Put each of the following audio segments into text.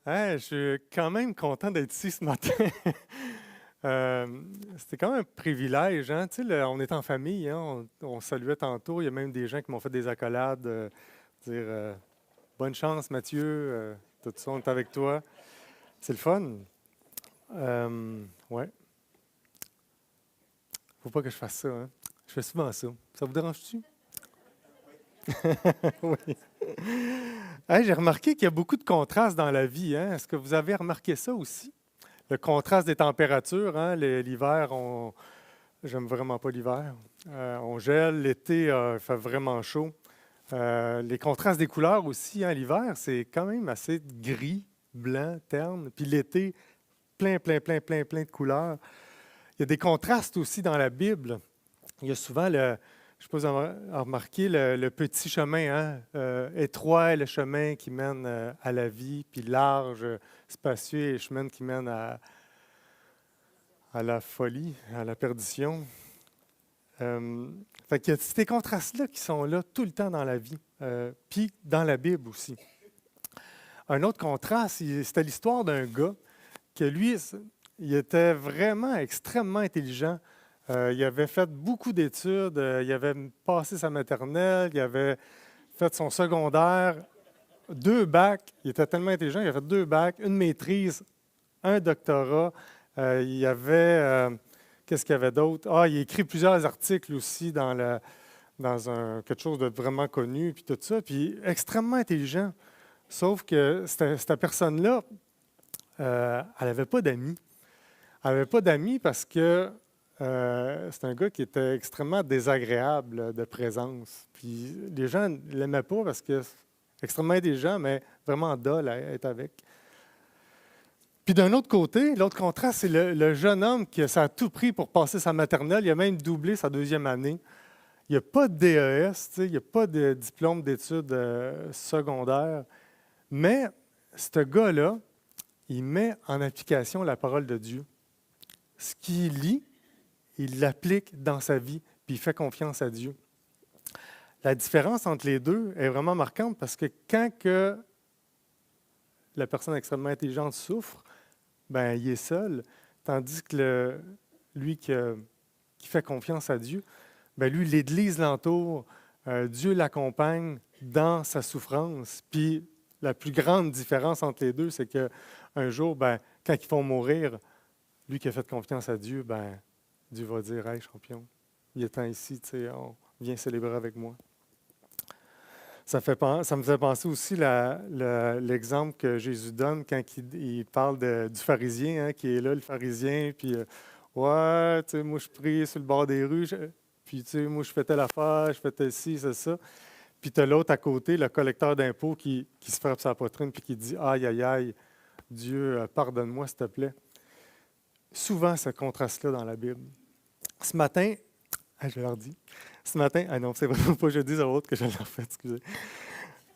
Je suis quand même content d'être ici ce matin. C'était quand même un privilège, hein? Tu sais, on est en famille, hein? On saluait tantôt. Il y a même des gens qui m'ont fait des accolades, dire bonne chance, Mathieu, tout ça, on est avec toi. C'est le fun. Ouais, faut pas que je fasse ça, hein? Je fais souvent ça. Ça vous dérange-tu? Oui. J'ai remarqué qu'il y a beaucoup de contrastes dans la vie, hein? Est-ce que vous avez remarqué ça aussi? Le contraste des températures, hein? L'hiver, j'aime vraiment pas l'hiver. On gèle, l'été, il fait vraiment chaud. Les contrastes des couleurs aussi, hein? L'hiver, c'est quand même assez gris, blanc, terne. Puis l'été, plein, plein, plein, plein, plein de couleurs. Il y a des contrastes aussi dans la Bible. Il y a souvent je ne sais pas si vous avez remarqué, le petit chemin, hein? Étroit est le chemin qui mène à la vie, puis large, spacieux est le chemin qui mène à la folie, à la perdition. Fait qu'il y a ces contrastes-là qui sont là tout le temps dans la vie, puis dans la Bible aussi. Un autre contraste, c'était l'histoire d'un gars que lui, il était vraiment extrêmement intelligent. Il avait fait beaucoup d'études, il avait passé sa maternelle, il avait fait son secondaire, 2 bacs. Il était tellement intelligent, il a fait 2 bacs, une maîtrise, un doctorat. Il y avait, qu'est-ce qu'il y avait d'autre? Il a écrit plusieurs articles aussi dans quelque chose de vraiment connu, puis tout ça, puis extrêmement intelligent. Sauf que cette personne-là, elle n'avait pas d'amis. Elle n'avait pas d'amis parce que c'est un gars qui était extrêmement désagréable de présence. Puis les gens ne l'aimaient pas parce que c'est extrêmement intelligent, mais vraiment dole à être avec. Puis d'un autre côté, l'autre contraste, c'est le jeune homme qui ça a tout pris pour passer sa maternelle. Il a même doublé sa 2e année. Il n'y a pas de DES, il n'y a pas de diplôme d'études secondaires. Mais ce gars-là, il met en application la parole de Dieu. Ce qu'il lit, il l'applique dans sa vie, puis il fait confiance à Dieu. La différence entre les deux est vraiment marquante parce que quand que la personne extrêmement intelligente souffre, ben il est seul, tandis que lui qui fait confiance à Dieu, ben lui, l'Église l'entoure, Dieu l'accompagne dans sa souffrance. Puis la plus grande différence entre les deux, c'est qu'un jour, ben, quand ils vont mourir, lui qui a fait confiance à Dieu, ben, Dieu va dire, hey, champion, il est temps ici, viens célébrer avec moi. Ça me fait penser aussi l'exemple que Jésus donne quand il parle du pharisien, hein, qui est là, le pharisien, puis ouais, tu sais, moi je prie sur le bord des rues, puis tu sais, moi je fais telle affaire, je fais telle ci, c'est ça. Puis tu as l'autre à côté, le collecteur d'impôts, qui se frappe sa poitrine, puis qui dit, aïe, aïe, aïe, Dieu, pardonne-moi, s'il te plaît. Souvent, ce contraste-là dans la Bible. Ce matin, je leur dis, ce matin, non, c'est vraiment pas je dis à l'autre que je l'ai fait, excusez.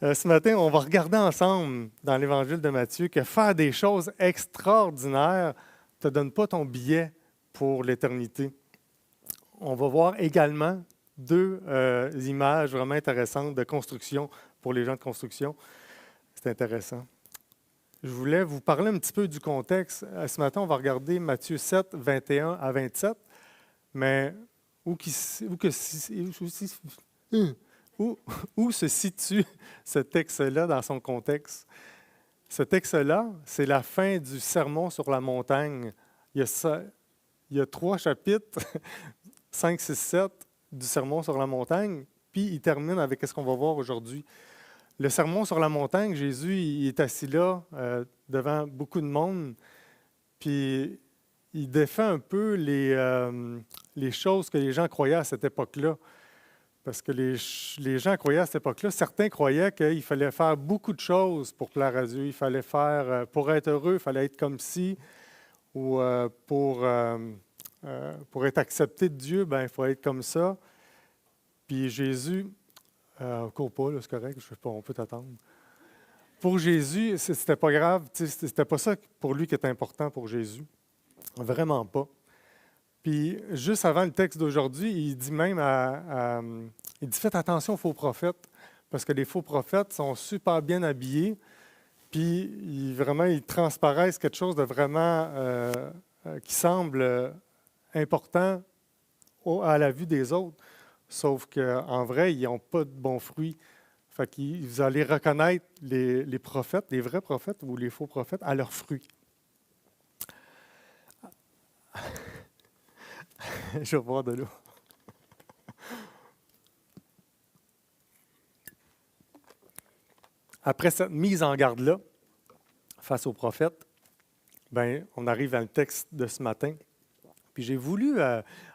Ce matin, on va regarder ensemble dans l'Évangile de Matthieu que faire des choses extraordinaires ne te donne pas ton billet pour l'éternité. On va voir également 2 images vraiment intéressantes de construction pour les gens de construction. C'est intéressant. Je voulais vous parler un petit peu du contexte. Ce matin, on va regarder Matthieu 7, 21 à 27, mais où se situe ce texte-là dans son contexte? Ce texte-là, c'est la fin du sermon sur la montagne. Il y a 3 chapitres, 5, 6, 7, du sermon sur la montagne, puis il termine avec ce qu'on va voir aujourd'hui. Le sermon sur la montagne, Jésus il est assis là devant beaucoup de monde, puis il défend un peu les choses que les gens croyaient à cette époque-là. Parce que les gens croyaient à cette époque-là, certains croyaient qu'il fallait faire beaucoup de choses pour plaire à Dieu. Il fallait faire, pour être heureux, il fallait être comme ci, ou pour être accepté de Dieu, ben, il faut être comme ça. Puis Jésus, cours pas, là, c'est correct, je sais pas, on peut t'attendre. Pour Jésus, c'était pas grave, c'était pas ça pour lui qui était important pour Jésus. Vraiment pas. Puis, juste avant le texte d'aujourd'hui, il dit même il dit faites attention aux faux prophètes, parce que les faux prophètes sont super bien habillés, puis vraiment, ils transparaissent quelque chose de vraiment qui semble important à la vue des autres, sauf qu'en vrai, ils n'ont pas de bons fruits. Fait que vous allez reconnaître les prophètes, les vrais prophètes ou les faux prophètes à leurs fruits. Je vais boire de l'eau. Après cette mise en garde-là, face aux prophètes, ben, on arrive à le texte de ce matin. Puis j'ai voulu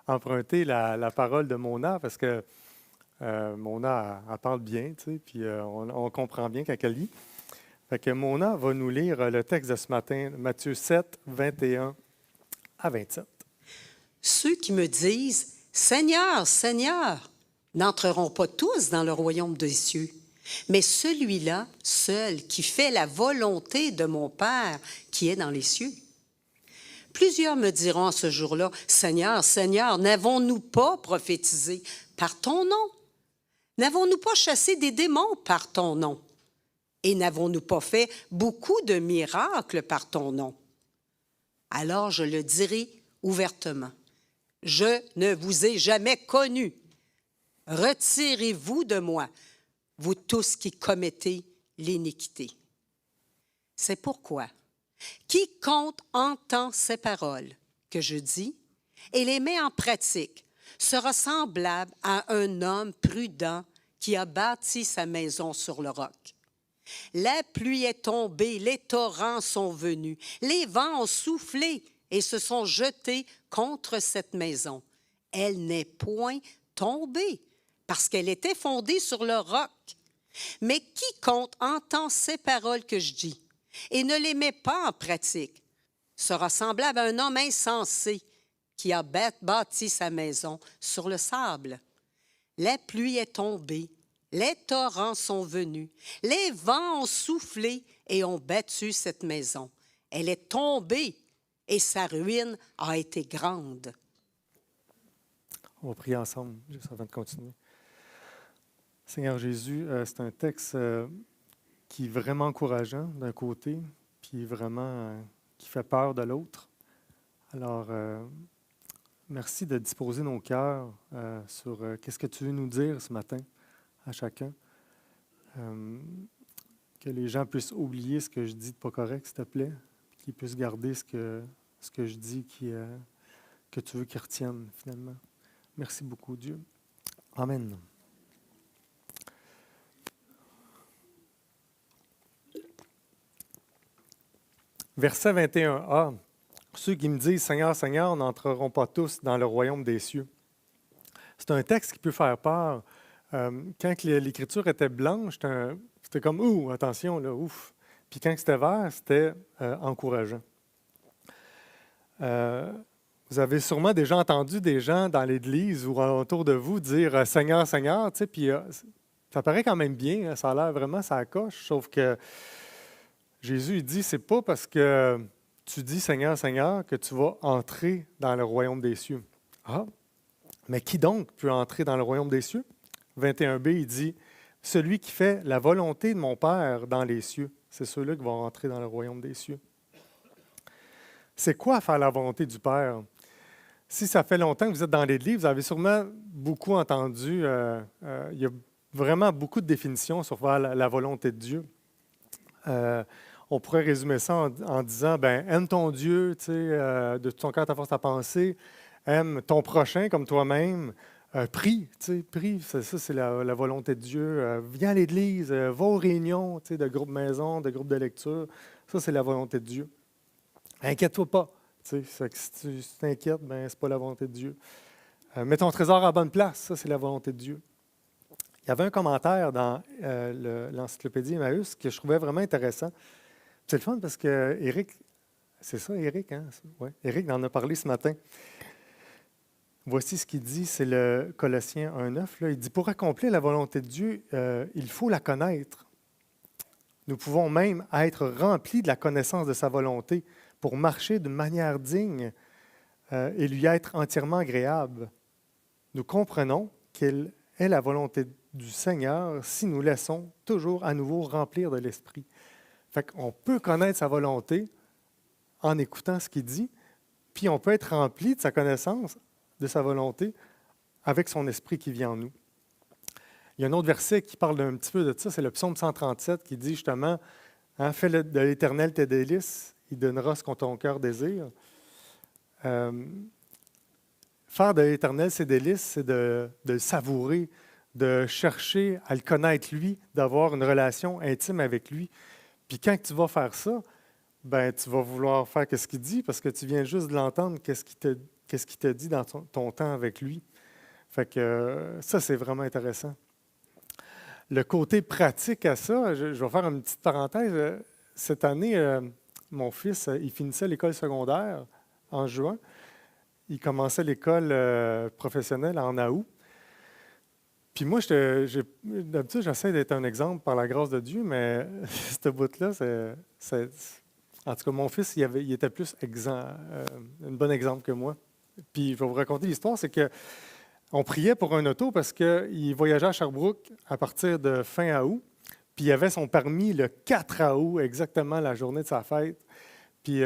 emprunter la parole de Mona parce que Mona, elle parle bien, tu sais, puis on comprend bien quand elle lit. Fait que Mona va nous lire le texte de ce matin, Matthieu 7, 21 à 27. Ceux qui me disent « Seigneur, Seigneur » n'entreront pas tous dans le royaume des cieux, mais celui-là seul qui fait la volonté de mon Père qui est dans les cieux. Plusieurs me diront à ce jour-là, « Seigneur, Seigneur, n'avons-nous pas prophétisé par ton nom? N'avons-nous pas chassé des démons par ton nom? Et n'avons-nous pas fait beaucoup de miracles par ton nom? » Alors je le dirai ouvertement. Je ne vous ai jamais connu. Retirez-vous de moi, vous tous qui commettez l'iniquité. C'est pourquoi, quiconque entend ces paroles que je dis et les met en pratique sera semblable à un homme prudent qui a bâti sa maison sur le roc. La pluie est tombée, les torrents sont venus, les vents ont soufflé et se sont jetés contre cette maison. Elle n'est point tombée parce qu'elle était fondée sur le roc. Mais quiconque entend ces paroles que je dis et ne les met pas en pratique sera semblable à un homme insensé qui a bâti sa maison sur le sable. La pluie est tombée, les torrents sont venus, les vents ont soufflé et ont battu cette maison. Elle est tombée et sa ruine a été grande. On va prier ensemble, juste avant de continuer. Seigneur Jésus, c'est un texte qui est vraiment encourageant d'un côté, puis vraiment qui fait peur de l'autre. Alors, merci de disposer nos cœurs sur qu'est-ce que tu veux nous dire ce matin à chacun. Que les gens puissent oublier ce que je dis de pas correct, s'il te plaît, qu'ils puissent garder ce que je dis que tu veux qu'ils retiennent finalement. Merci beaucoup, Dieu. Amen. Verset 21a. Ceux qui me disent « Seigneur, Seigneur » n'entreront pas tous dans le royaume des cieux. C'est un texte qui peut faire peur. Quand l'Écriture était blanche, c'était comme « Ouh, attention, là, ouf ». Puis quand c'était vert, c'était encourageant. Vous avez sûrement déjà entendu des gens dans l'Église ou autour de vous dire « Seigneur, Seigneur », tu sais, puis ça paraît quand même bien, ça a l'air vraiment, ça coche, sauf que Jésus il dit, c'est pas parce que tu dis Seigneur, Seigneur que tu vas entrer dans le royaume des cieux. Ah, mais qui donc peut entrer dans le royaume des cieux? 21b, il dit, celui qui fait la volonté de mon Père dans les cieux, c'est ceux-là qui vont entrer dans le royaume des cieux. C'est quoi faire la volonté du Père? Si ça fait longtemps que vous êtes dans l'Église, vous avez sûrement beaucoup entendu, il y a vraiment beaucoup de définitions sur faire la volonté de Dieu. On pourrait résumer ça en disant, aime ton Dieu, tu sais, de tout ton cœur, ta force, ta pensée, aime ton prochain comme toi-même, prie, tu sais, prie, ça c'est la volonté de Dieu. Viens à l'Église, va aux réunions, tu sais, de groupes maison, de groupes de lecture, ça c'est la volonté de Dieu. Inquiète-toi pas, tu sais, si tu t'inquiètes, c'est pas la volonté de Dieu. Mets ton trésor à la bonne place, ça c'est la volonté de Dieu. Il y avait un commentaire dans l'encyclopédie Emmaüs que je trouvais vraiment intéressant. C'est le fun parce que Éric, c'est ça Éric, hein? Ouais, Éric en a parlé ce matin. Voici ce qu'il dit, c'est le Colossiens 1,9. Il dit, pour accomplir la volonté de Dieu, il faut la connaître. Nous pouvons même être remplis de la connaissance de sa volonté pour marcher d'une manière digne et lui être entièrement agréable. Nous comprenons quelle est la volonté du Seigneur si nous laissons toujours à nouveau remplir de l'Esprit. Fait qu'on peut connaître sa volonté en écoutant ce qu'il dit, puis on peut être rempli de sa connaissance, de sa volonté, avec son esprit qui vit en nous. Il y a un autre verset qui parle un petit peu de ça, c'est le psaume 137 qui dit justement, hein, fais de l'Éternel tes délices, il donnera ce que ton cœur désire. Faire de l'Éternel ses délices, c'est de le savourer, de chercher à le connaître lui, d'avoir une relation intime avec lui. Puis quand tu vas faire ça, ben tu vas vouloir faire ce qu'il dit parce que tu viens juste de l'entendre, qu'est-ce qu'il te dit dans ton temps avec lui. Fait que ça, c'est vraiment intéressant. Le côté pratique à ça, je vais faire une petite parenthèse. Cette année, mon fils, il finissait l'école secondaire en juin. Il commençait l'école professionnelle en août. Puis moi, d'habitude, j'essaie d'être un exemple par la grâce de Dieu, mais ce bout-là, en tout cas, mon fils, il était plus un bon exemple que moi. Puis je vais vous raconter l'histoire, c'est que on priait pour un auto parce qu'il voyageait à Sherbrooke à partir de fin août, puis il avait son permis le 4 août, exactement la journée de sa fête. Puis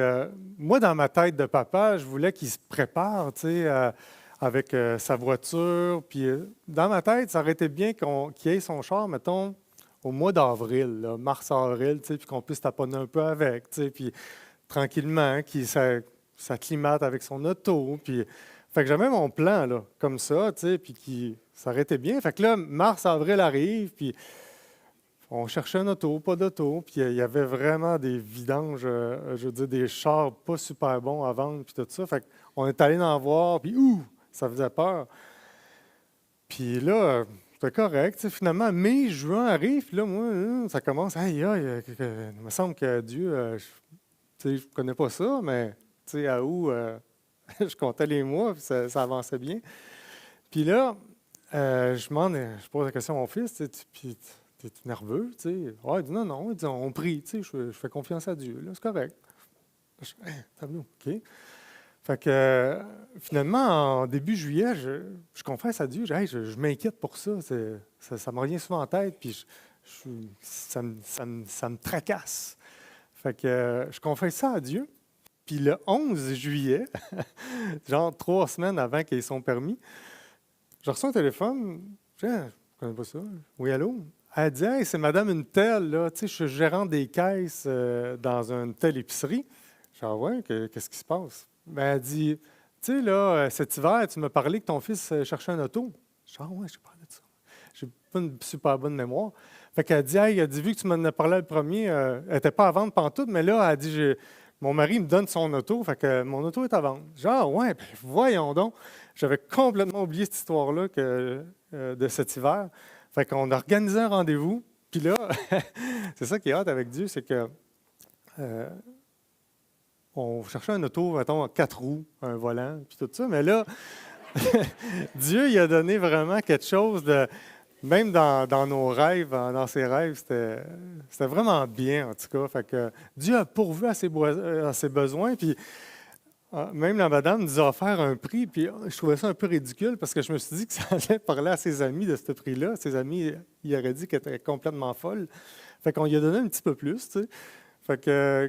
moi, dans ma tête de papa, je voulais qu'il se prépare, tu sais, avec sa voiture. Puis dans ma tête, ça aurait été bien qu'il ait son char, mettons, au mois d'avril, là, mars-avril, tu sais, puis qu'on puisse taponner un peu avec, tu sais, puis tranquillement, qu'il s'acclimate avec son auto. Puis, fait que j'avais mon plan, là, comme ça, tu sais, puis ça aurait été bien. Fait que là, mars-avril arrive, puis on cherchait un auto, pas d'auto, puis il y avait vraiment des vidanges, je veux dire, des chars pas super bons à vendre, puis tout ça. Fait qu'on est allé en voir, puis ça faisait peur. Puis là, c'était correct. Tu sais, finalement, mai, juin arrive, puis là, moi, ça commence, aïe, aïe, il me semble que Dieu, tu sais, je ne connais pas ça, mais tu sais, à où je comptais les mois, puis ça avançait bien. Puis là, je pose la question à mon fils, tu sais, puis t'es-tu nerveux, tu sais? Ouais, il dit non, il dit, on prie, tu sais, je fais confiance à Dieu, là, c'est correct. Je fais, tableau, OK. Fait que finalement, en début juillet, je confesse à Dieu, je m'inquiète pour ça. Ça me revient souvent en tête, puis ça me tracasse. Fait que je confesse ça à Dieu. Puis le 11 juillet, genre 3 semaines avant qu'il ait son permis, je reçois un téléphone. Je dis, je ne connais pas ça. Oui, allô? Elle dit, hey, c'est madame une telle, là, tu sais, je suis gérante des caisses dans une telle épicerie. Je dis, ah ouais, qu'est-ce qui se passe? Ben, elle dit, tu sais, là, cet hiver, tu m'as parlé que ton fils cherchait un auto. Je dis, ah ouais, je parlé de ça. J'ai pas une super bonne mémoire. Fait qu'elle dit, hey, elle dit, vu que tu m'en as parlé le premier, elle n'était pas à vendre pantoute, mais là, elle dit, mon mari me donne son auto, fait que mon auto est à vendre. Genre, ouais, ben, voyons donc. J'avais complètement oublié cette histoire-là de cet hiver. Fait qu'on a organisé un rendez-vous. Puis là, c'est ça qui est hâte avec Dieu, c'est que on cherchait un auto, mettons, 4 roues, un volant, puis tout ça. Mais là, Dieu, il a donné vraiment quelque chose de... Même dans nos rêves, dans ses rêves, c'était vraiment bien, en tout cas. Fait que Dieu a pourvu à ses besoins. Puis même la madame nous a offert un prix. Puis je trouvais ça un peu ridicule parce que je me suis dit que ça allait parler à ses amis de ce prix-là. Ses amis, il aurait dit qu'elle était complètement folle. Fait qu'on lui a donné un petit peu plus, tu sais. Fait que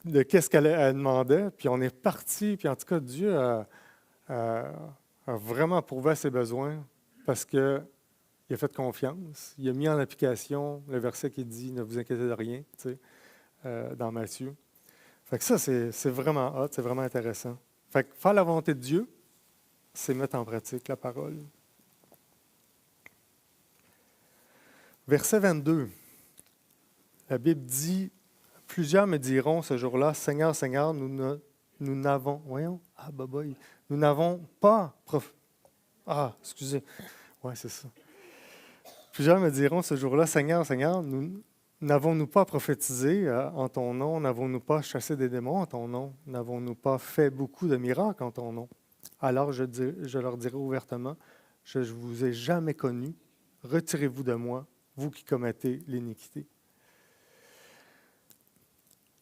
de qu'est-ce qu'elle demandait. Puis on est parti. Puis en tout cas, Dieu a vraiment pourvu à ses besoins parce que il a fait confiance. Il a mis en application le verset qui dit « Ne vous inquiétez de rien » tu sais, dans Matthieu. Fait que ça, c'est vraiment hot, c'est vraiment intéressant. Fait que faire la volonté de Dieu, c'est mettre en pratique la parole. Verset 22. La Bible dit « Plusieurs me diront ce jour-là, Seigneur, Seigneur, nous n'avons... » Voyons, nous n'avons pas... excusez. Oui, c'est ça. Plusieurs me diront ce jour-là, Seigneur, Seigneur, n'avons-nous pas prophétisé en ton nom? N'avons-nous pas chassé des démons en ton nom? N'avons-nous pas fait beaucoup de miracles en ton nom? Alors je leur dirai ouvertement, je ne vous ai jamais connu. Retirez-vous de moi, vous qui commettez l'iniquité.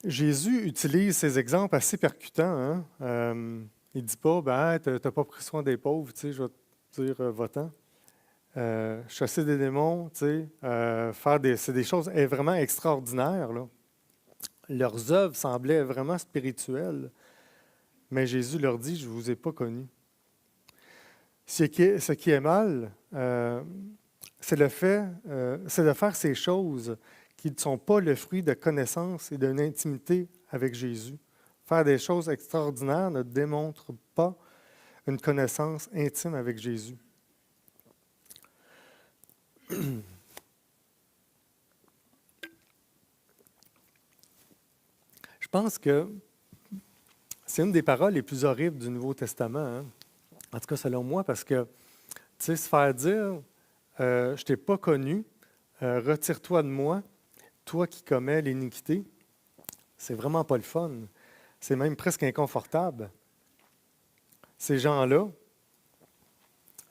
Jésus utilise ces exemples assez percutants. Hein? Il ne dit pas, tu n'as pas pris soin des pauvres, tu sais, je vais te dire, va-t'en. Chasser des démons, tu sais, c'est des choses vraiment extraordinaires. Là. Leurs œuvres semblaient vraiment spirituelles, mais Jésus leur dit, je ne vous ai pas connus. Ce qui est mal, c'est c'est de faire ces choses qui ne sont pas le fruit de connaissance et d'une intimité avec Jésus. Faire des choses extraordinaires ne démontre pas une connaissance intime avec Jésus. Je pense que c'est une des paroles les plus horribles du Nouveau Testament, hein? En tout cas selon moi, parce que, tu sais, se faire dire je ne t'ai pas connu, retire-toi de moi, toi qui commets l'iniquité, c'est vraiment pas le fun. C'est même presque inconfortable. Ces gens-là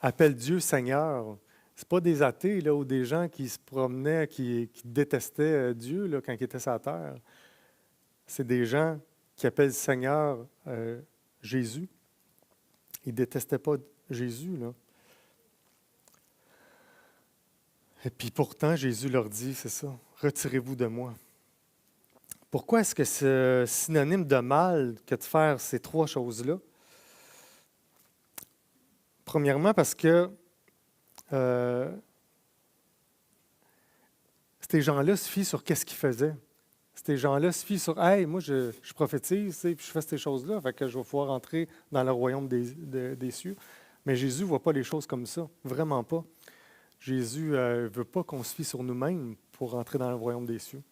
appellent Dieu Seigneur. Ce pas des athées là, ou des gens qui se promenaient, qui détestaient Dieu là, quand il était sur la terre. C'est des gens qui appellent Seigneur Jésus. Ils ne détestaient pas Jésus, là. Et puis pourtant, Jésus leur dit, c'est ça, retirez-vous de moi. Pourquoi est-ce que c'est synonyme de mal que de faire ces trois choses-là? Premièrement, parce que ces gens-là se fient sur qu'est-ce qu'ils faisaient. Ces gens-là se fient sur hey, moi je prophétise, puis je fais ces choses-là, fait que je vais pouvoir entrer dans le royaume des cieux. Mais Jésus ne voit pas les choses comme ça, vraiment pas. Jésus ne veut pas qu'on se fie sur nous-mêmes pour entrer dans le royaume des cieux.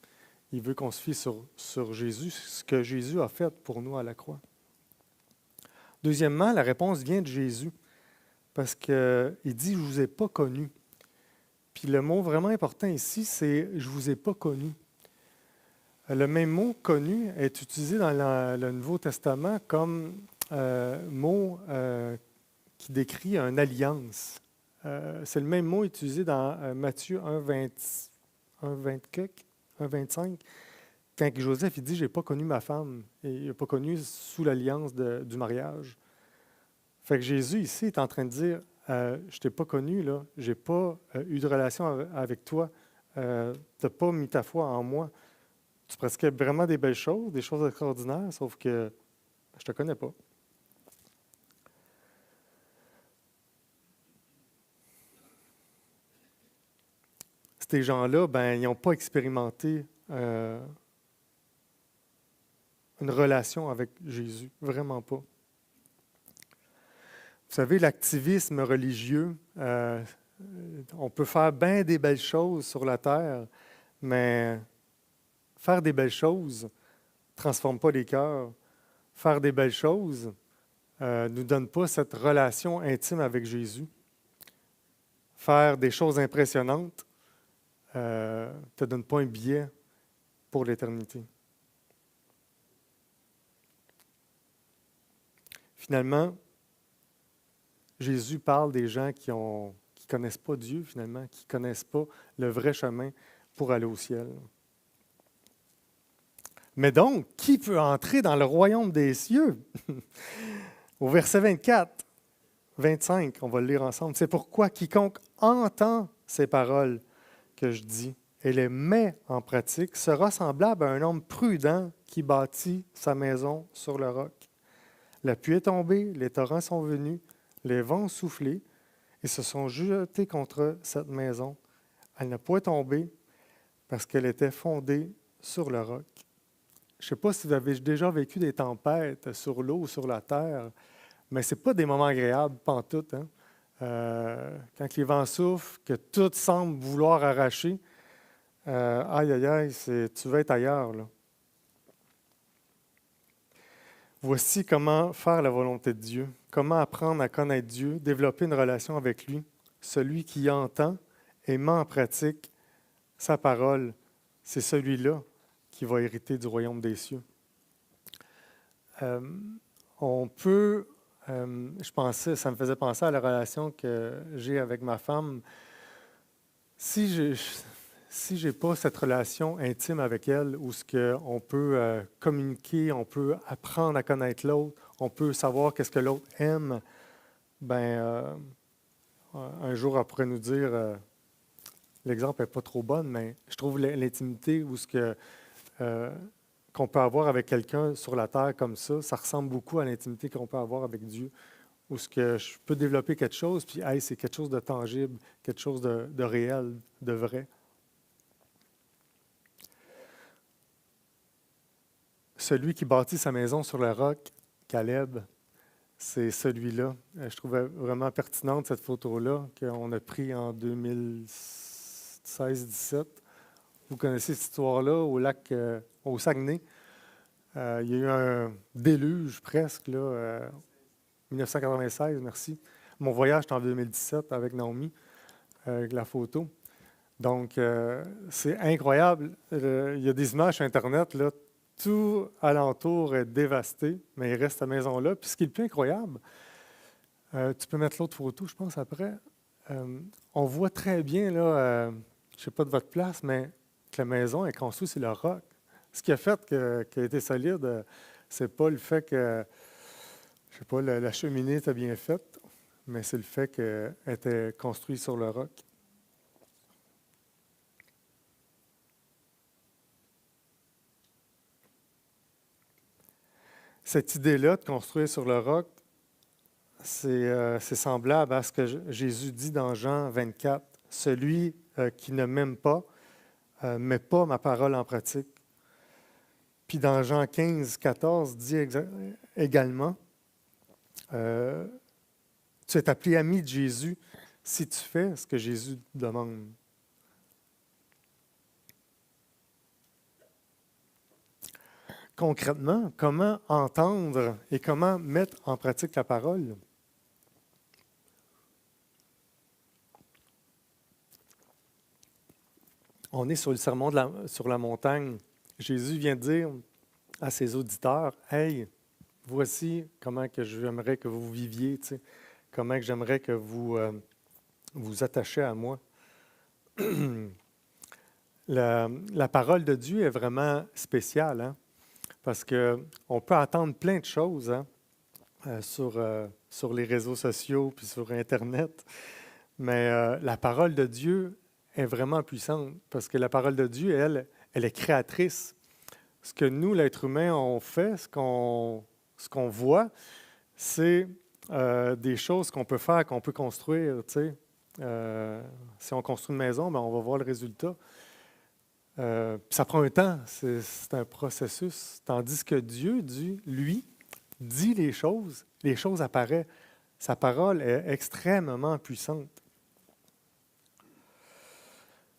Il veut qu'on se fie sur Jésus, ce que Jésus a fait pour nous à la croix. Deuxièmement, la réponse vient de Jésus, parce qu'il dit « je ne vous ai pas connu ». Puis le mot vraiment important ici, c'est « je ne vous ai pas connu ». Le même mot « connu » est utilisé dans le Nouveau Testament comme mot qui décrit une alliance. C'est le même mot utilisé dans Matthieu 1,25, quand Joseph il dit « je n'ai pas connu ma femme ». Il n'a pas connu sous l'alliance du mariage. Fait que Jésus ici est en train de dire je ne t'ai pas connu, là, je n'ai pas eu de relation avec toi, tu n'as pas mis ta foi en moi. Tu pratiquais vraiment des belles choses, des choses extraordinaires, sauf que je ne te connais pas. Ces gens-là, ben, ils n'ont pas expérimenté une relation avec Jésus, vraiment pas. Vous savez, l'activisme religieux, on peut faire bien des belles choses sur la terre, mais faire des belles choses ne transforme pas les cœurs. Faire des belles choses ne nous donne pas cette relation intime avec Jésus. Faire des choses impressionnantes ne te donne pas un billet pour l'éternité. Finalement, Jésus parle des gens qui ne connaissent pas Dieu, finalement, qui ne connaissent pas le vrai chemin pour aller au ciel. Mais donc, qui peut entrer dans le royaume des cieux? Au verset 24, 25, on va le lire ensemble. C'est pourquoi quiconque entend ces paroles que je dis et les met en pratique sera semblable à un homme prudent qui bâtit sa maison sur le roc. La pluie est tombée, les torrents sont venus, les vents ont soufflé et se sont jetés contre cette maison. Elle n'a pas tombé parce qu'elle était fondée sur le roc. Je ne sais pas si vous avez déjà vécu des tempêtes sur l'eau ou sur la terre, mais ce n'est pas des moments agréables, pantoute, hein? Quand les vents soufflent, que tout semble vouloir arracher, aïe, aïe, aïe, tu vas être ailleurs, là. Voici comment faire la volonté de Dieu, comment apprendre à connaître Dieu, développer une relation avec lui. Celui qui entend et met en pratique sa parole, c'est celui-là qui va hériter du royaume des cieux. On peut, ça me faisait penser à la relation que j'ai avec ma femme. Si je n'ai pas cette relation intime avec elle, où on peut communiquer, on peut apprendre à connaître l'autre, on peut savoir qu'est-ce que l'autre aime, ben un jour elle pourrait nous dire, l'exemple n'est pas trop bon, mais je trouve l'intimité où qu'on peut avoir avec quelqu'un sur la terre comme ça ressemble beaucoup à l'intimité qu'on peut avoir avec Dieu, où ce que je peux développer quelque chose, puis hey, c'est quelque chose de tangible, quelque chose de réel, de vrai. Celui qui bâtit sa maison sur le roc, Caleb, c'est celui-là. Je trouvais vraiment pertinente cette photo-là qu'on a prise en 2016-17. Vous connaissez cette histoire-là au lac, au Saguenay. Il y a eu un déluge presque, là, 1996, merci. Mon voyage était en 2017 avec Naomi, avec la photo. Donc, c'est incroyable. Il y a des images sur Internet, là, tout alentour est dévasté, mais il reste la maison-là. Puis ce qui est le plus incroyable, tu peux mettre l'autre photo, je pense, après. On voit très bien, là, je ne sais pas de votre place, mais que la maison est construite sur le roc. Ce qui a fait qu'elle a été solide, c'est pas le fait que, je sais pas, la cheminée était bien faite, mais c'est le fait qu'elle était construite sur le roc. Cette idée-là de construire sur le roc, c'est semblable à ce que Jésus dit dans Jean 24. Celui qui ne m'aime pas, met pas ma parole en pratique. Puis dans Jean 15, 14, dit également, tu es appelé ami de Jésus si tu fais ce que Jésus demande. Concrètement, comment entendre et comment mettre en pratique la parole? On est sur le sermon sur la montagne. Jésus vient dire à ses auditeurs, « Hey, voici comment que j'aimerais que vous viviez, comment que j'aimerais que vous vous attachiez à moi. » La parole de Dieu est vraiment spéciale, hein? Parce qu'on peut entendre plein de choses, hein, sur les réseaux sociaux puis sur Internet, mais la parole de Dieu est vraiment puissante parce que la parole de Dieu, elle est créatrice. Ce que nous, l'être humain, on fait, ce qu'on voit, c'est des choses qu'on peut faire, qu'on peut construire. Si on construit une maison, bien, on va voir le résultat. Ça prend un temps, c'est un processus. Tandis que Dieu, lui, dit les choses apparaissent. Sa parole est extrêmement puissante.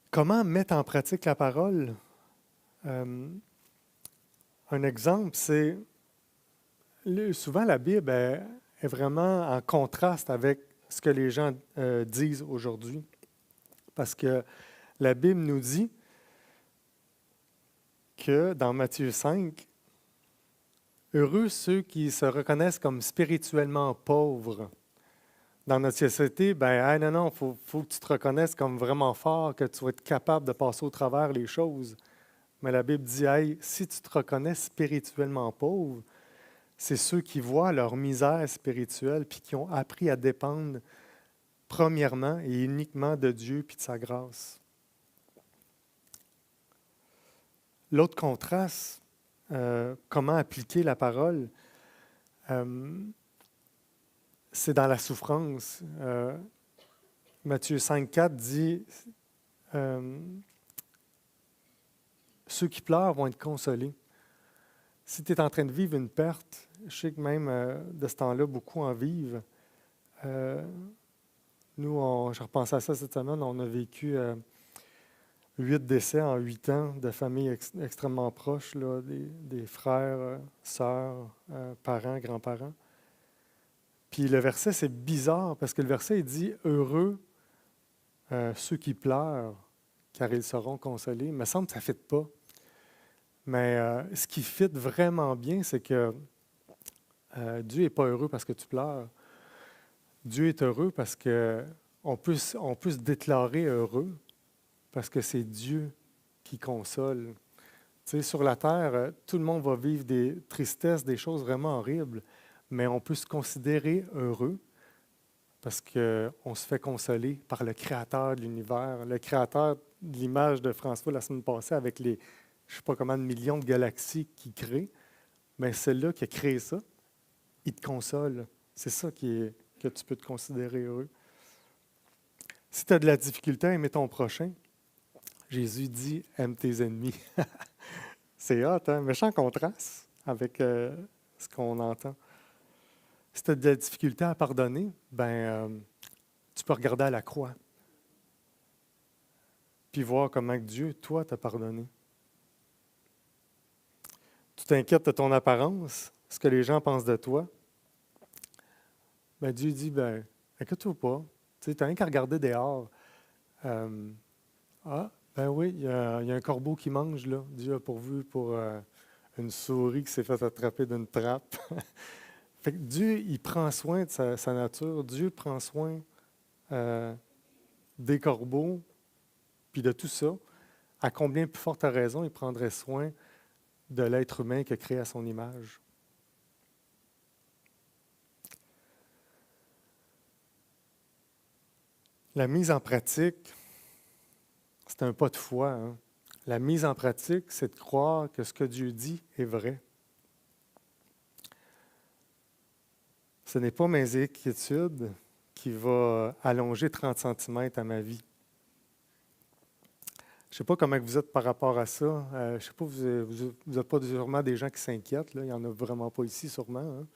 Comment mettre en pratique la parole? Un exemple, c'est souvent la Bible est vraiment en contraste avec ce que les gens disent aujourd'hui. Parce que la Bible nous dit que dans Matthieu 5, heureux ceux qui se reconnaissent comme spirituellement pauvres. Dans notre société, non, faut que tu te reconnaisses comme vraiment fort, que tu vas être capable de passer au travers les choses. Mais la Bible dit, hey, si tu te reconnais spirituellement pauvre, c'est ceux qui voient leur misère spirituelle puis qui ont appris à dépendre premièrement et uniquement de Dieu puis de sa grâce. L'autre contraste, comment appliquer la parole, c'est dans la souffrance. Matthieu 5,4 dit ceux qui pleurent vont être consolés. Si tu es en train de vivre une perte, je sais que même de ce temps-là, beaucoup en vivent. Nous, je repensais à ça cette semaine, on a vécu 8 décès en 8 ans de familles extrêmement proches, là, des frères, sœurs, parents, grands-parents. Puis le verset, c'est bizarre parce que le verset, il dit « Heureux ceux qui pleurent, car ils seront consolés ». Il me semble que ça ne fit pas. Mais ce qui fit vraiment bien, c'est que Dieu n'est pas heureux parce que tu pleures. Dieu est heureux parce qu'on peut se déclarer heureux parce que c'est Dieu qui console. Tu sais, sur la terre, tout le monde va vivre des tristesses, des choses vraiment horribles, mais on peut se considérer heureux parce qu'on se fait consoler par le Créateur de l'univers, le Créateur de l'image de François la semaine passée avec les je ne sais pas combien de millions de galaxies qu'il crée, mais celle-là qui a créé ça, il te console. C'est ça que tu peux te considérer heureux. Si tu as de la difficulté à aimer ton prochain, Jésus dit « aime tes ennemis ». C'est hot, hein? Méchant contraste avec ce qu'on entend. Si tu as de la difficulté à pardonner, tu peux regarder à la croix puis voir comment Dieu, toi, t'a pardonné. Tu t'inquiètes de ton apparence, ce que les gens pensent de toi. Dieu dit, inquiète-toi pas. Tu n'as rien qu'à regarder dehors. Oui, il y a un corbeau qui mange, là. Dieu a pourvu pour une souris qui s'est fait attraper d'une trappe. Fait que Dieu, il prend soin de sa nature. Dieu prend soin des corbeaux, puis de tout ça. À combien plus forte raison il prendrait soin de l'être humain qu'il a créé à son image? La mise en pratique, c'est un pas de foi. Hein? La mise en pratique, c'est de croire que ce que Dieu dit est vrai. Ce n'est pas mes inquiétudes qui vont allonger 30 cm à ma vie. Je ne sais pas comment vous êtes par rapport à ça. Je ne sais pas, vous n'êtes pas sûrement des gens qui s'inquiètent. Là. Il n'y en a vraiment pas ici, sûrement. Hein?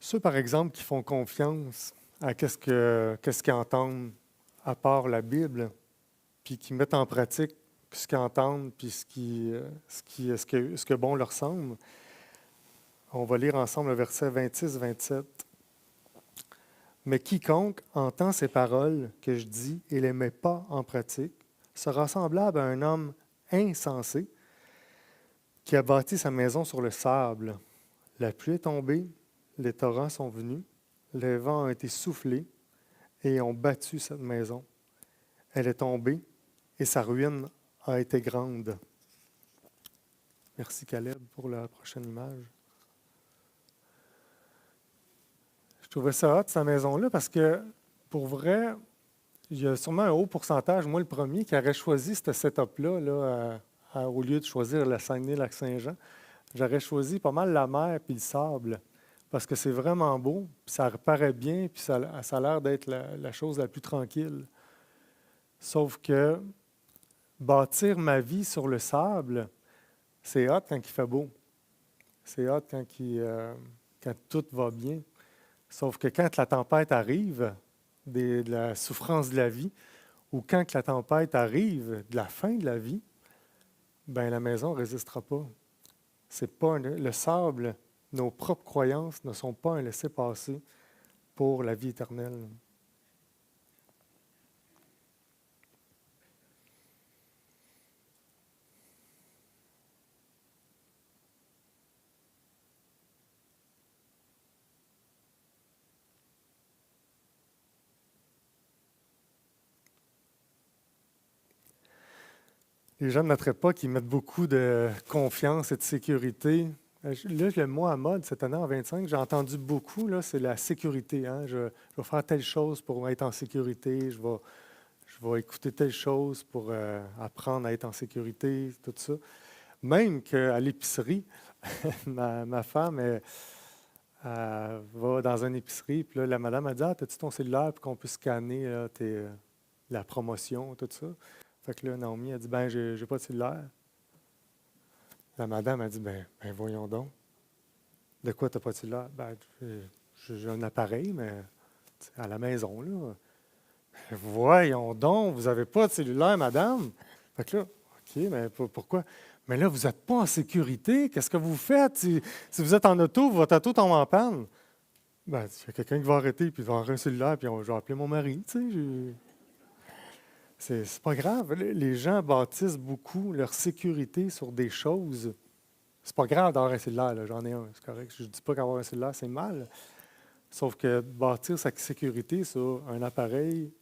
Ceux, par exemple, qui font confiance à qu'est-ce qu'ils entendent à part la Bible, puis qui mettent en pratique ce qu'ils entendent, puis ce que bon leur semble. On va lire ensemble le verset 26-27. « Mais quiconque entend ces paroles que je dis et les met pas en pratique sera semblable à un homme insensé qui a bâti sa maison sur le sable. La pluie est tombée, les torrents sont venus, les vents ont été soufflés et ont battu cette maison. Elle est tombée et sa ruine a été grande. » Merci Caleb pour la prochaine image. Je trouvais ça hot, cette maison-là, parce que, pour vrai, il y a sûrement un haut pourcentage, moi le premier, qui aurait choisi ce setup-là, au lieu de choisir le Saguenay-Lac-Saint-Jean. J'aurais choisi pas mal la mer puis le sable, parce que c'est vraiment beau, puis ça paraît bien, puis ça a l'air d'être la chose la plus tranquille. Sauf que bâtir ma vie sur le sable, c'est hot quand il fait beau. C'est hot quand tout va bien. Sauf que quand la tempête arrive, de la souffrance de la vie, ou quand la tempête arrive de la fin de la vie, la maison ne résistera pas. C'est pas le sable, nos propres croyances ne sont pas un laissez-passer pour la vie éternelle. Les gens de notre époque, ils mettent beaucoup de confiance et de sécurité. Là, le mot à mode cette année en 25, j'ai entendu beaucoup, là, c'est la sécurité. Hein? Je vais faire telle chose pour être en sécurité, je vais écouter telle chose pour apprendre à être en sécurité, tout ça. Même qu'à l'épicerie, ma femme elle va dans une épicerie, puis là, la madame a dit « Ah, as-tu ton cellulaire pour qu'on puisse scanner là, la promotion, tout ça? » Fait que là, Naomi a dit, j'ai pas de cellulaire. La madame a dit, voyons donc. De quoi tu n'as pas de cellulaire? J'ai un appareil, mais à la maison, là. Voyons donc, vous n'avez pas de cellulaire, madame? Fait que là, OK, mais pourquoi? Mais là, vous n'êtes pas en sécurité. Qu'est-ce que vous faites? Si vous êtes en auto, votre auto tombe en panne. Il y a quelqu'un qui va arrêter, puis il va avoir un cellulaire, puis je vais appeler mon mari, tu sais. C'est pas grave. Les gens bâtissent beaucoup leur sécurité sur des choses. C'est pas grave d'avoir un cellulaire, là. J'en ai un, c'est correct. Je ne dis pas qu'avoir un cellulaire, c'est mal. Sauf que bâtir sa sécurité sur un appareil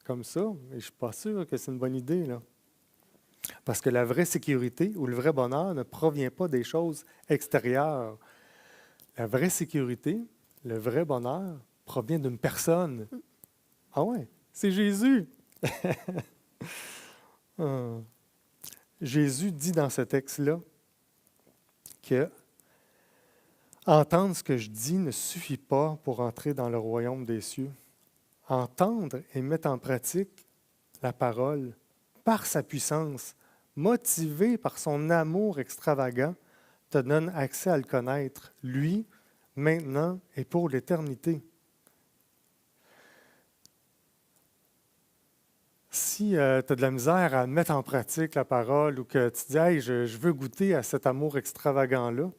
comme ça, je ne suis pas sûr que c'est une bonne idée, là. Parce que la vraie sécurité ou le vrai bonheur ne provient pas des choses extérieures. la vraie sécurité, le vrai bonheur provient d'une personne. Ah ouais, c'est Jésus. Hum. Jésus dit dans ce texte-là que entendre ce que je dis ne suffit pas pour entrer dans le royaume des cieux. Entendre et mettre en pratique la parole par sa puissance, motivé par son amour extravagant, te donne accès à le connaître, lui, maintenant et pour l'éternité. Si tu as de la misère à mettre en pratique la parole ou que tu dis hey, je veux goûter à cet amour extravagant-là,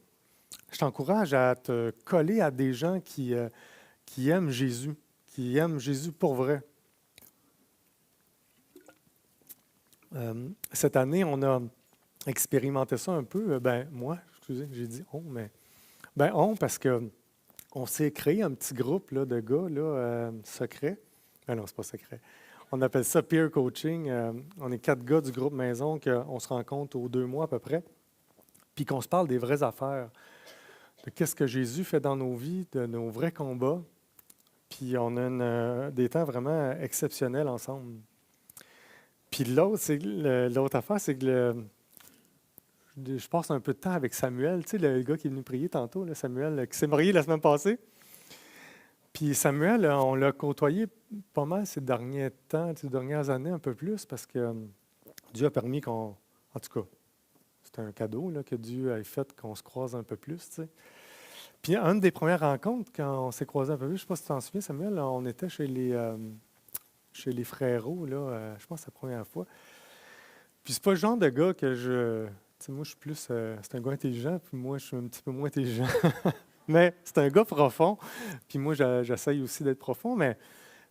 je t'encourage à te coller à des gens qui aiment Jésus pour vrai. Cette année, on a expérimenté ça un peu. Moi, excusez, j'ai dit on, mais parce que on s'est créé un petit groupe là, de gars là, secret. Non, c'est pas secret. On appelle ça peer coaching. On est 4 gars du groupe maison qu'on se rencontre aux 2 mois à peu près, puis qu'on se parle des vraies affaires, de qu'est-ce que Jésus fait dans nos vies, de nos vrais combats. Puis on a des temps vraiment exceptionnels ensemble. Puis l'autre affaire, c'est que je passe un peu de temps avec Samuel, tu sais, le gars qui est venu prier tantôt, là, Samuel, qui s'est marié la semaine passée. Puis Samuel, on l'a côtoyé pas mal ces derniers temps, ces dernières années, un peu plus, parce que Dieu a permis qu'on... En tout cas, c'est un cadeau là, que Dieu a fait qu'on se croise un peu plus, tu sais. Puis une des premières rencontres, quand on s'est croisés un peu plus, je ne sais pas si tu t'en souviens, Samuel, on était chez les frérots, là, je pense que c'est la première fois. Puis c'est pas le genre de gars que je... Tu sais, moi, je suis plus... c'est un gars intelligent, puis moi, je suis un petit peu moins intelligent. Mais c'est un gars profond, puis moi, j'essaye aussi d'être profond, mais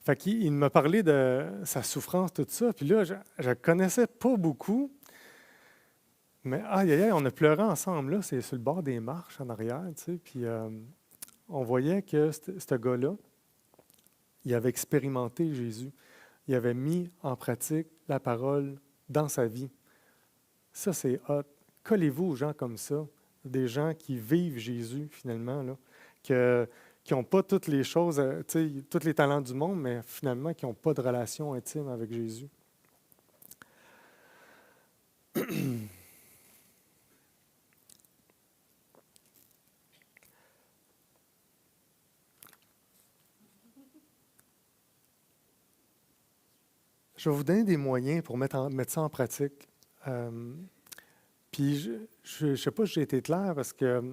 fait qu'il m'a parlé de sa souffrance, tout ça, puis là, je ne connaissais pas beaucoup, mais aïe, aïe, aïe, on a pleuré ensemble, là, c'est sur le bord des marches en arrière, tu sais, puis on voyait que ce gars-là, il avait expérimenté Jésus, il avait mis en pratique la parole dans sa vie. Ça, c'est hot. Collez-vous aux gens comme ça, des gens qui vivent Jésus, finalement, là, qui n'ont pas toutes les choses, tous les talents du monde, mais finalement, qui n'ont pas de relation intime avec Jésus. Je vais vous donner des moyens pour mettre ça en pratique. Puis, je ne sais pas si j'ai été clair parce que, tu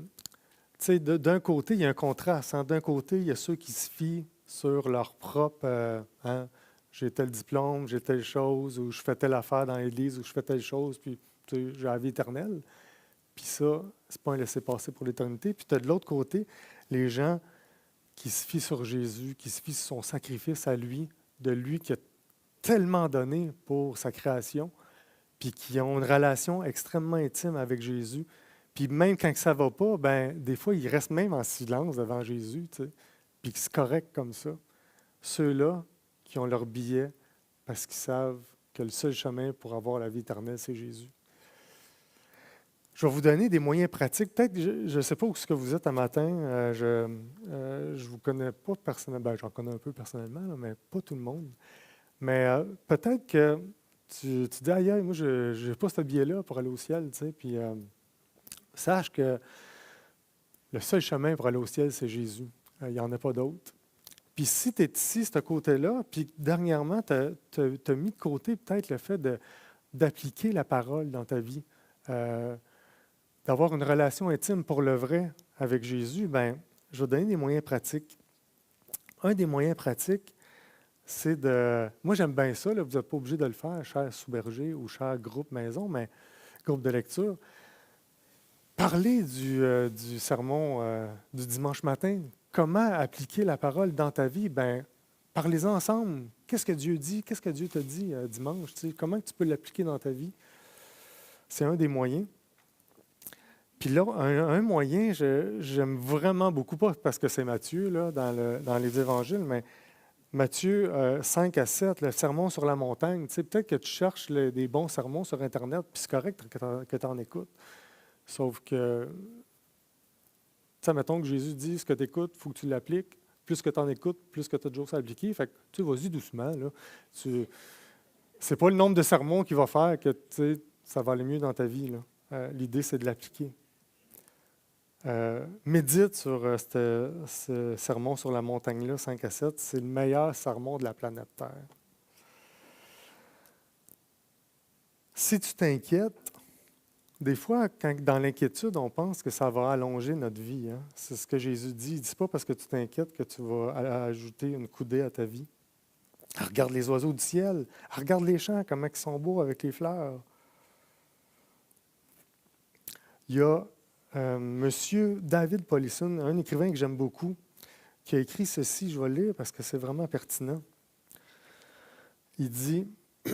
sais, d'un côté, il y a un contraste. Hein. D'un côté, il y a ceux qui se fient sur leur propre, j'ai tel diplôme, j'ai telle chose, ou je fais telle affaire dans l'Église, ou je fais telle chose, puis j'ai la vie éternelle. Puis ça, c'est pas un laisser-passer pour l'éternité. Puis tu as de l'autre côté les gens qui se fient sur Jésus, qui se fient sur son sacrifice à lui, de lui qui a tellement donné pour sa création, puis qui ont une relation extrêmement intime avec Jésus. Puis même quand ça ne va pas, des fois, ils restent même en silence devant Jésus, tu sais, puis c'est correct comme ça. Ceux-là qui ont leur billet parce qu'ils savent que le seul chemin pour avoir la vie éternelle, c'est Jésus. Je vais vous donner des moyens pratiques. Peut-être, je ne sais pas où ce que vous êtes un matin. Je ne vous connais pas personnellement. J'en connais un peu personnellement, là, mais pas tout le monde. Mais peut-être que tu dis, aïe, moi, je n'ai pas ce billet-là pour aller au ciel, tu sais, puis sache que le seul chemin pour aller au ciel, c'est Jésus. Il n'y en a pas d'autre. Puis si tu es ici, ce côté-là, puis dernièrement, tu as mis de côté peut-être le fait d'appliquer la parole dans ta vie, d'avoir une relation intime pour le vrai avec Jésus, je vais donner des moyens pratiques. Un des moyens pratiques, c'est de... Moi, j'aime bien ça, là, vous n'êtes pas obligé de le faire, cher sous-berger ou cher groupe maison, mais groupe de lecture. Parlez du sermon du dimanche matin. Comment appliquer la parole dans ta vie? Parlez-en ensemble. Qu'est-ce que Dieu dit? Qu'est-ce que Dieu te dit dimanche? Tu sais, comment tu peux l'appliquer dans ta vie? C'est un des moyens. Puis là, un moyen, j'aime vraiment beaucoup, pas parce que c'est Matthieu là, dans les évangiles, mais Matthieu 5 à 7, le sermon sur la montagne. Tu sais, peut-être que tu cherches des bons sermons sur Internet, puis c'est correct que tu en écoutes. Sauf que sais, mettons que Jésus dit ce que tu écoutes, il faut que tu l'appliques. Plus que tu en écoutes, plus que tu as de choses à appliquer. Fait que, tu sais, vas-y doucement. Là. C'est pas le nombre de sermons qui va faire que ça va aller mieux dans ta vie. Là. L'idée, c'est de l'appliquer. Médite sur ce sermon sur la montagne-là, 5 à 7. C'est le meilleur sermon de la planète Terre. Si tu t'inquiètes, des fois, dans l'inquiétude, on pense que ça va allonger notre vie. Hein? C'est ce que Jésus dit. Il ne dit pas parce que tu t'inquiètes que tu vas ajouter une coudée à ta vie. Regarde les oiseaux du ciel. Regarde les champs, comment ils sont beaux avec les fleurs. Il y a M. David Powlison, un écrivain que j'aime beaucoup, qui a écrit ceci. Je vais le lire parce que c'est vraiment pertinent. Il dit «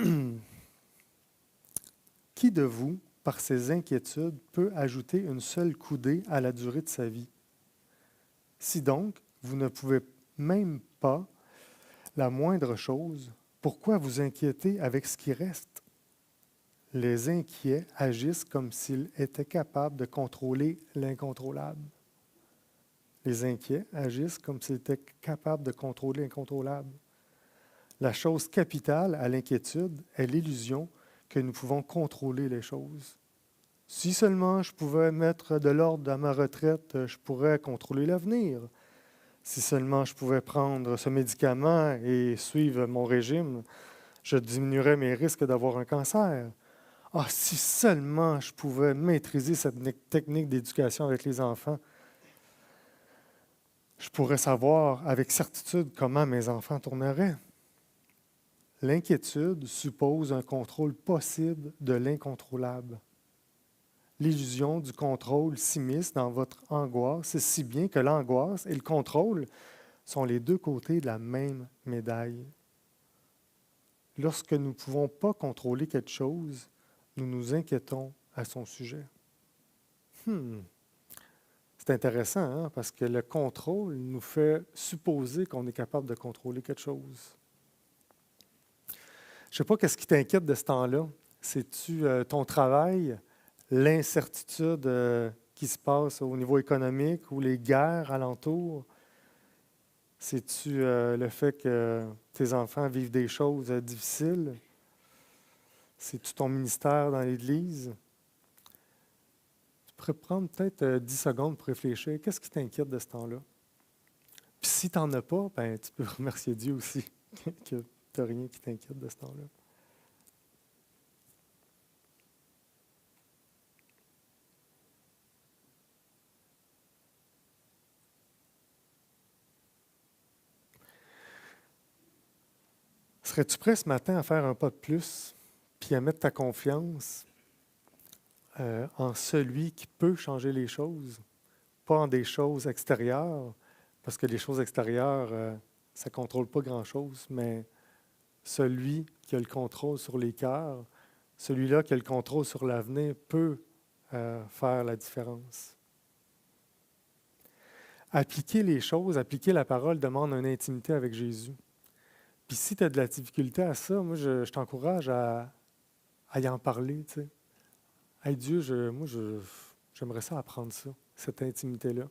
Qui de vous, par ses inquiétudes, peut ajouter une seule coudée à la durée de sa vie? Si donc, vous ne pouvez même pas la moindre chose, pourquoi vous inquiéter avec ce qui reste? Les inquiets agissent comme s'ils étaient capables de contrôler l'incontrôlable. Les inquiets agissent comme s'ils étaient capables de contrôler l'incontrôlable. La chose capitale à l'inquiétude est l'illusion que nous pouvons contrôler les choses. Si seulement je pouvais mettre de l'ordre à ma retraite, je pourrais contrôler l'avenir. Si seulement je pouvais prendre ce médicament et suivre mon régime, je diminuerais mes risques d'avoir un cancer. Ah, si seulement je pouvais maîtriser cette technique d'éducation avec les enfants, je pourrais savoir avec certitude comment mes enfants tourneraient. L'inquiétude suppose un contrôle possible de l'incontrôlable. L'illusion du contrôle s'immisce dans votre angoisse, si bien que l'angoisse et le contrôle sont les deux côtés de la même médaille. Lorsque nous ne pouvons pas contrôler quelque chose, nous nous inquiétons à son sujet. C'est intéressant, hein, parce que le contrôle nous fait supposer qu'on est capable de contrôler quelque chose. Je ne sais pas qu'est-ce qui t'inquiète de ce temps-là. C'est-tu ton travail, l'incertitude qui se passe au niveau économique ou les guerres alentours? C'est-tu le fait que tes enfants vivent des choses difficiles? C'est-tu ton ministère dans l'Église? Tu pourrais prendre peut-être 10 secondes pour réfléchir. Qu'est-ce qui t'inquiète de ce temps-là? Puis si tu n'en as pas, ben, tu peux remercier Dieu aussi que tu n'as rien qui t'inquiète de ce temps-là. Serais-tu prêt ce matin à faire un pas de plus, puis à mettre ta confiance en celui qui peut changer les choses, pas en des choses extérieures, parce que les choses extérieures, ça ne contrôle pas grand-chose, mais celui qui a le contrôle sur les cœurs, celui-là qui a le contrôle sur l'avenir peut faire la différence. Appliquer les choses, appliquer la parole demande une intimité avec Jésus. Puis si tu as de la difficulté à ça, moi, je t'encourage à y en parler. Tu sais. Hey, Dieu, j'aimerais ça apprendre ça, cette intimité-là.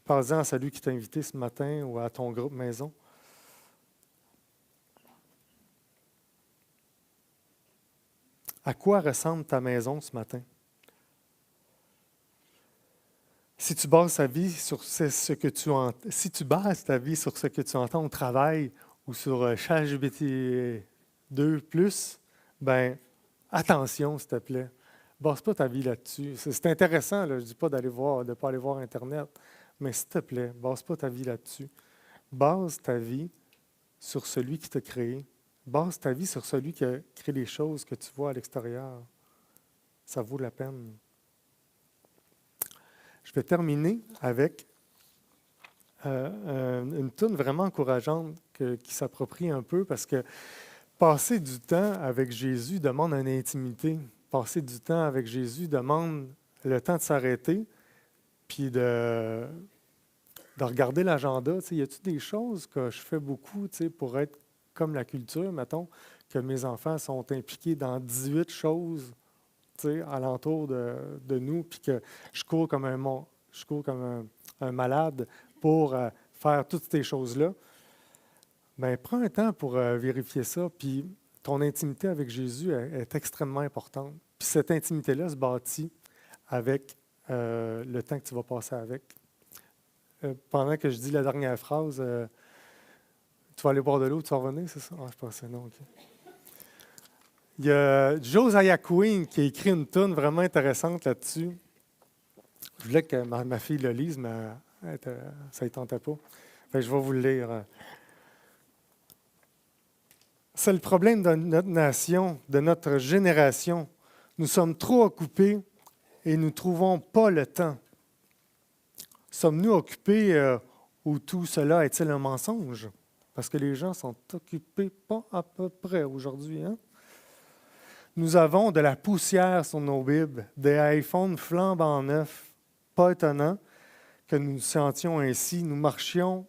Parle-en à celui qui t'a invité ce matin ou à ton groupe maison. À quoi ressemble ta maison ce matin? Si tu bases ta vie sur ce que tu bases ta vie sur ce que tu entends au travail ou sur ChatGPT 2+, ben attention, s'il te plaît. Base pas ta vie là-dessus. C'est intéressant, là, je ne dis pas de ne pas aller voir Internet, mais s'il te plaît, base pas ta vie là-dessus. Base ta vie sur celui qui t'a créé. Base ta vie sur celui qui a créé les choses que tu vois à l'extérieur. Ça vaut la peine. Je vais terminer avec une toune vraiment encourageante qui s'approprie un peu parce que passer du temps avec Jésus demande une intimité. Passer du temps avec Jésus demande le temps de s'arrêter puis de regarder l'agenda. Y a-t-il des choses que je fais beaucoup pour être comme la culture, mettons, que mes enfants sont impliqués dans 18 choses alentour de nous, puis que je cours comme un je cours comme un malade pour faire toutes ces choses-là. Bien, prends un temps pour vérifier ça, puis ton intimité avec Jésus est extrêmement importante. Puis cette intimité-là se bâtit avec le temps que tu vas passer avec. Pendant que je dis la dernière phrase, tu vas aller boire de l'eau, tu vas revenir, c'est ça? Ah, je pensais non, OK. Il y a Josiah Quinn qui a écrit une toune vraiment intéressante là-dessus. Je voulais que ma fille le lise, mais ça ne tentait pas. Fait que je vais vous le lire. C'est le problème de notre nation, de notre génération. Nous sommes trop occupés et nous ne trouvons pas le temps. Sommes-nous occupés ou tout cela est-il un mensonge? Parce que les gens sont occupés pas à peu près aujourd'hui. Hein? Nous avons de la poussière sur nos Bibles, des iPhones flambant neufs. Pas étonnant que nous nous sentions ainsi. Nous marchons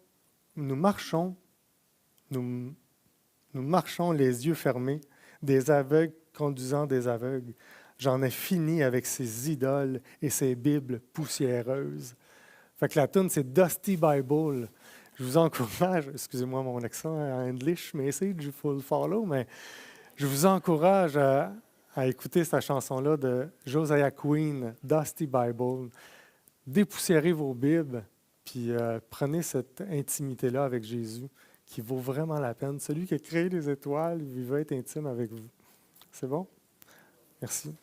les yeux fermés, des aveugles conduisant des aveugles. J'en ai fini avec ces idoles et ces Bibles poussiéreuses. Fait que la tune, c'est Dusty Bible. Je vous encourage, excusez-moi mon accent en English, mais essayez de full follow, mais je vous encourage à écouter cette chanson-là de Josiah Quinn, Dusty Bible. Dépoussiérez vos Bibles, puis prenez cette intimité-là avec Jésus, qui vaut vraiment la peine. Celui qui a créé les étoiles, il veut être intime avec vous. C'est bon? Merci.